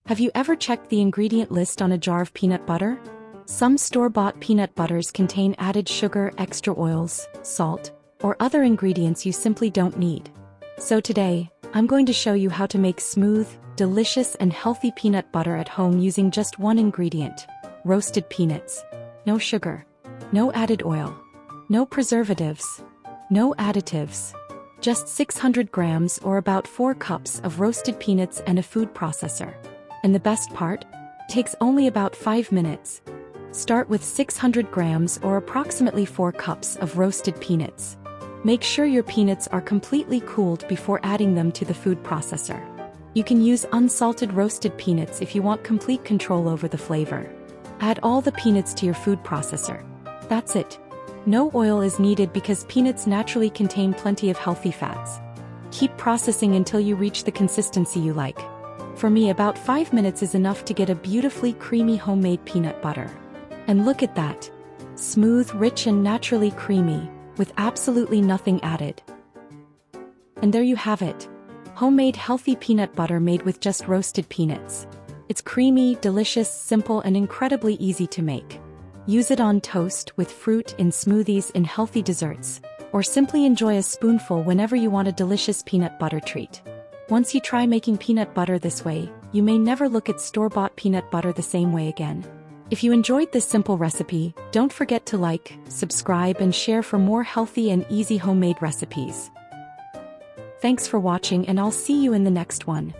Have you ever checked the ingredient list on a jar of peanut butter? Some store-bought peanut butters contain added sugar, extra oils, salt, or other ingredients you simply don't need. So today, I'm going to show you how to make smooth, delicious and healthy peanut butter at home using just one ingredient: roasted peanuts. No sugar, no added oil, no preservatives, no additives. Just 600 grams or about 4 cups of roasted peanuts and a food processor. And the best part? It takes only about 5 minutes. Start with 600 grams or approximately 4 cups of roasted peanuts. Make sure your peanuts are completely cooled before adding them to the food processor. You can use unsalted roasted peanuts if you want complete control over the flavor. Add all the peanuts to your food processor. That's it. No oil is needed because peanuts naturally contain plenty of healthy fats. Keep processing until you reach the consistency you like. For me, about 5 minutes is enough to get a beautifully creamy homemade peanut butter. And look at that! Smooth, rich and naturally creamy, with absolutely nothing added. And there you have it. Homemade healthy peanut butter made with just roasted peanuts. It's creamy, delicious, simple and incredibly easy to make. Use it on toast, with fruit, in smoothies, in healthy desserts, or simply enjoy a spoonful whenever you want a delicious peanut butter treat. Once you try making peanut butter this way, you may never look at store-bought peanut butter the same way again. If you enjoyed this simple recipe, don't forget to like, subscribe and share for more healthy and easy homemade recipes. Thanks for watching and I'll see you in the next one.